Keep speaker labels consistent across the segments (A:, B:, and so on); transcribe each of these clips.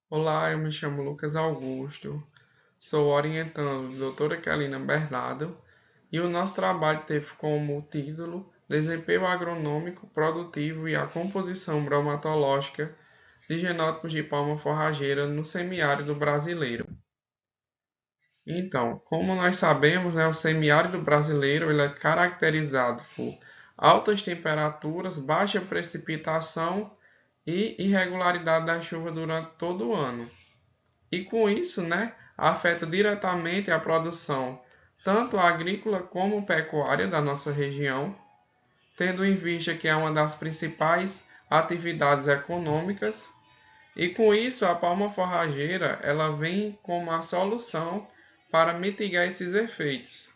A: Olá, eu me chamo Lucas Augusto, sou orientando da doutora Kelina Bernardo e o nosso trabalho teve como título Desempenho agronômico, produtivo e a composição bromatológica de genótipos de palma forrageira no semiárido brasileiro. Então, como nós sabemos, o semiárido brasileiro ele é caracterizado por altas temperaturas, baixa precipitação e irregularidade da chuva durante todo o ano. E com isso, afeta diretamente a produção, tanto agrícola como pecuária da nossa região, tendo em vista que é uma das principais atividades econômicas. E com isso, a palma forrageira ela vem como a solução para mitigar esses efeitos,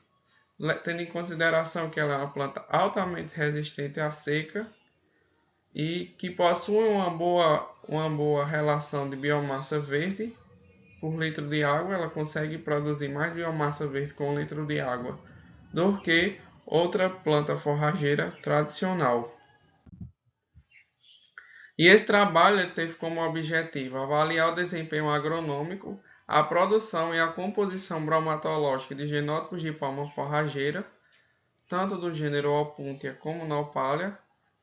A: tendo em consideração que ela é uma planta altamente resistente à seca e que possui uma boa relação de biomassa verde por litro de água, ela consegue produzir mais biomassa verde com 1 litro de água do que outra planta forrageira tradicional. E esse trabalho teve como objetivo avaliar o desempenho agronômico, a produção e a composição bromatológica de genótipos de palma forrageira, tanto do gênero Opuntia como Nopalea,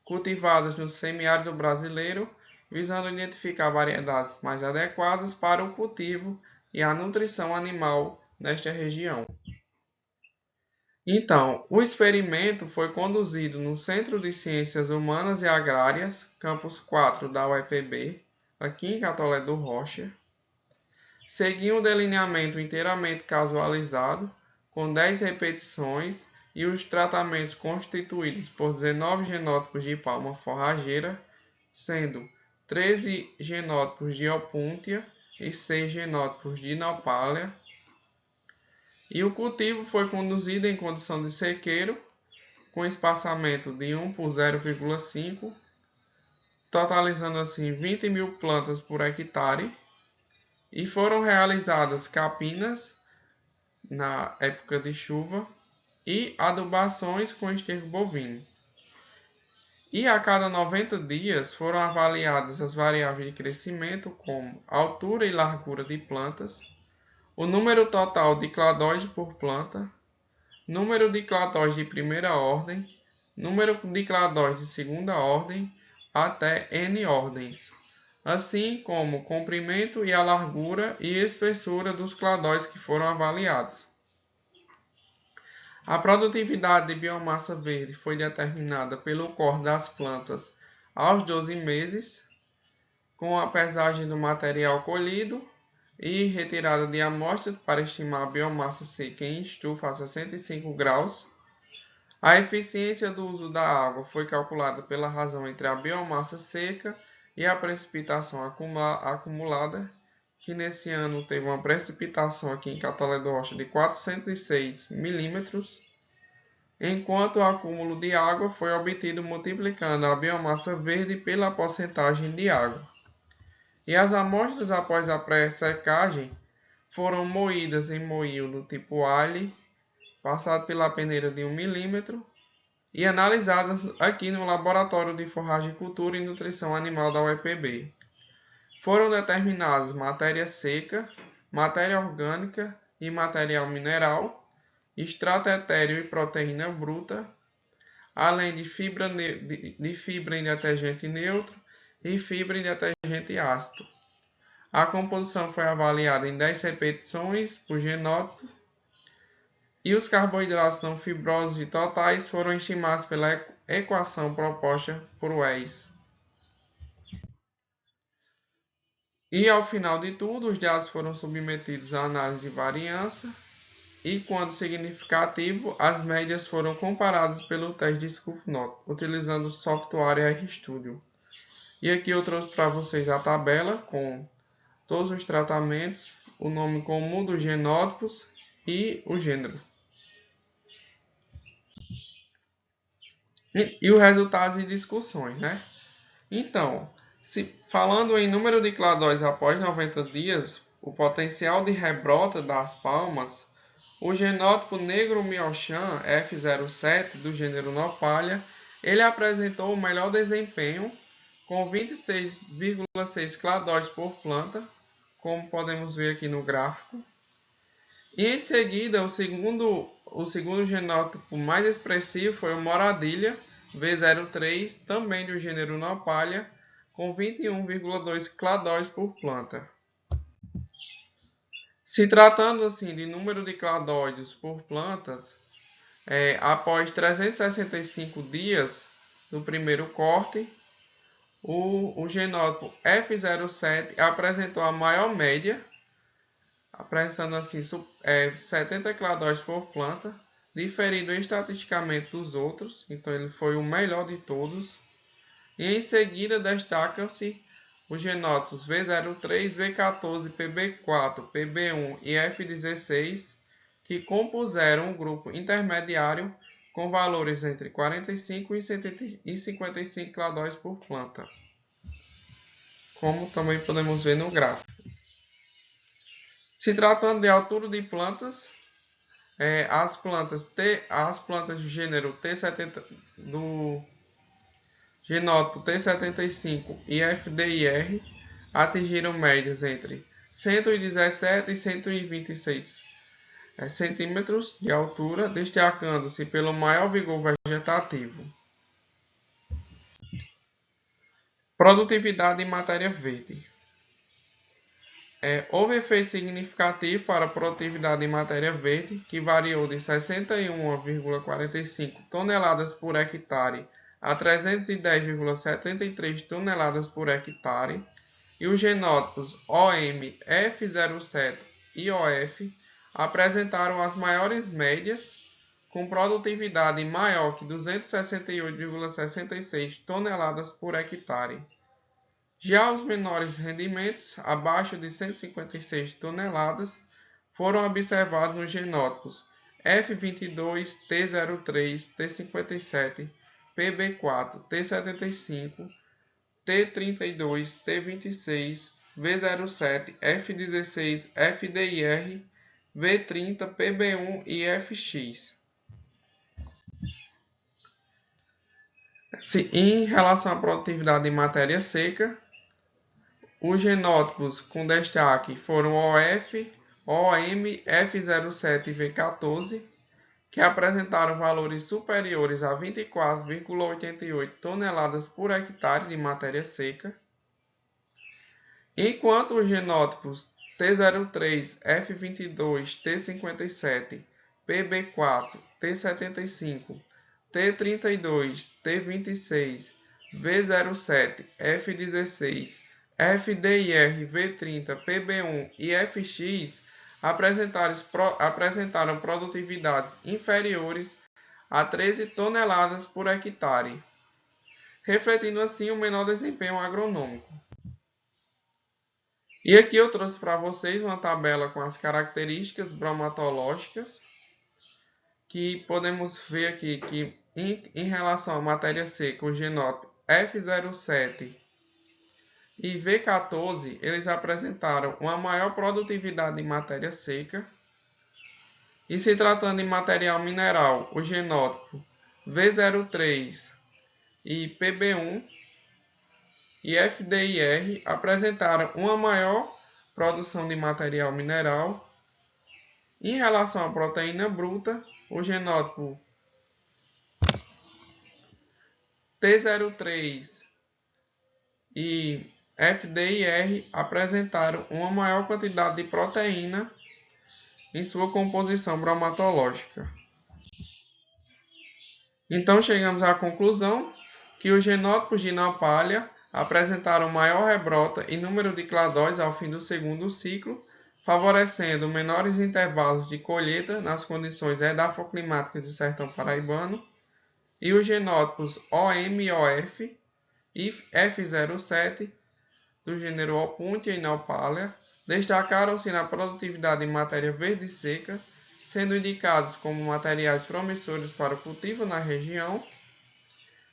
A: cultivados no semiárido brasileiro, visando identificar variedades mais adequadas para o cultivo e a nutrição animal nesta região. Então, o experimento foi conduzido no Centro de Ciências Humanas e Agrárias, campus 4 da UEPB, aqui em Catolé do Rocha. Seguiu um delineamento inteiramente casualizado, com 10 repetições e os tratamentos constituídos por 19 genótipos de palma forrageira, sendo 13 genótipos de Opuntia e 6 genótipos de Nopalea. E o cultivo foi conduzido em condição de sequeiro, com espaçamento de 1 por 0,5, totalizando assim 20.000 plantas por hectare, e foram realizadas capinas na época de chuva e adubações com esterco bovino. E a cada 90 dias foram avaliadas as variáveis de crescimento, como altura e largura de plantas, o número total de cladóides por planta, número de cladóides de primeira ordem, número de cladóides de segunda ordem, até N ordens, assim como o comprimento e a largura e espessura dos cladóides que foram avaliados. A produtividade de biomassa verde foi determinada pelo corte das plantas aos 12 meses, com a pesagem do material colhido e retirada de amostras para estimar a biomassa seca em estufa a 65 graus. A eficiência do uso da água foi calculada pela razão entre a biomassa seca e a precipitação acumulada, que nesse ano teve uma precipitação aqui em Catolé do Rocha de 406 milímetros, enquanto o acúmulo de água foi obtido multiplicando a biomassa verde pela porcentagem de água. E as amostras após a pré-secagem foram moídas em moinho do tipo Alli, passado pela peneira de 1 milímetro, e analisadas aqui no Laboratório de Forragicultura e Nutrição Animal da UEPB. Foram determinadas matéria seca, matéria orgânica e material mineral, extrato etéreo e proteína bruta, além de fibra em detergente neutro e fibra em detergente ácido. A composição foi avaliada em 10 repetições por genótipo e os carboidratos não fibrosos e totais foram estimados pela equação proposta por Weiss. E ao final de tudo, os dados foram submetidos à análise de variância e, quando significativo, as médias foram comparadas pelo teste de SCUF-NOT, utilizando o software RStudio. E aqui eu trouxe para vocês a tabela com todos os tratamentos, o nome comum dos genótipos e o gênero. E os resultados e discussões, Então, falando em número de cladóides após 90 dias, o potencial de rebrota das palmas, o genótipo negro Miochan F07 do gênero Nopalea, ele apresentou o melhor desempenho com 26,6 cladóides por planta, como podemos ver aqui no gráfico. E em seguida, o segundo genótipo mais expressivo foi o Moradilha V03, também do gênero Nopalha, com 21,2 cladóis por planta. Se tratando assim de número de cladóides por plantas, após 365 dias do primeiro corte, o genótipo F07 apresentou a maior média, apresentando assim 70 cladóides por planta, diferindo estatisticamente dos outros, então ele foi o melhor de todos. E em seguida destacam-se os genótipos V03, V14, PB4, PB1 e F16, que compuseram um grupo intermediário com valores entre 45 e 55 cladóides por planta, como também podemos ver no gráfico. Se tratando de altura de plantas, as plantas do gênero T70 do genótipo T75 e FDIR atingiram médias entre 117 e 126 centímetros de altura, destacando-se pelo maior vigor vegetativo. Produtividade em matéria verde. Houve efeito significativo para a produtividade em matéria verde, que variou de 61,45 toneladas por hectare a 310,73 toneladas por hectare, e os genótipos OM, F07 e OF apresentaram as maiores médias, com produtividade maior que 268,66 toneladas por hectare. Já os menores rendimentos, abaixo de 156 toneladas, foram observados nos genótipos F22, T03, T57, PB4, T75, T32, T26, V07, F16, FDIR, V30, PB1 e FX. Em relação à produtividade em matéria seca, os genótipos com destaque foram OF, OM, F07 e V14, que apresentaram valores superiores a 24,88 toneladas por hectare de matéria seca, enquanto os genótipos T03, F22, T57, PB4, T75, T32, T26, V07, F16, FDIR, V30, PB1 e FX apresentaram produtividades inferiores a 13 toneladas por hectare, refletindo assim o menor desempenho agronômico. E aqui eu trouxe para vocês uma tabela com as características bromatológicas, que podemos ver aqui que em relação à matéria seca, o genótipo F07 e V14, eles apresentaram uma maior produtividade em matéria seca. E se tratando de material mineral, o genótipo V03 e PB1 e FDIR apresentaram uma maior produção de material mineral. Em relação à proteína bruta, o genótipo T03 e FDIR apresentaram uma maior quantidade de proteína em sua composição bromatológica. Então chegamos à conclusão que os genótipos de Nopalha apresentaram maior rebrota e número de cladóis ao fim do segundo ciclo, favorecendo menores intervalos de colheita nas condições edafoclimáticas do sertão paraibano, e os genótipos OM-OF e F07 do gênero Opuntia e Nopalha destacaram-se na produtividade em matéria verde seca, sendo indicados como materiais promissores para o cultivo na região,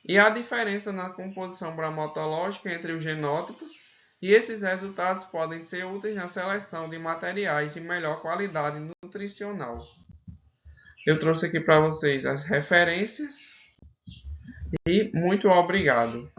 A: e a diferença na composição bromatológica entre os genótipos, e esses resultados podem ser úteis na seleção de materiais de melhor qualidade nutricional. Eu trouxe aqui para vocês as referências e muito obrigado.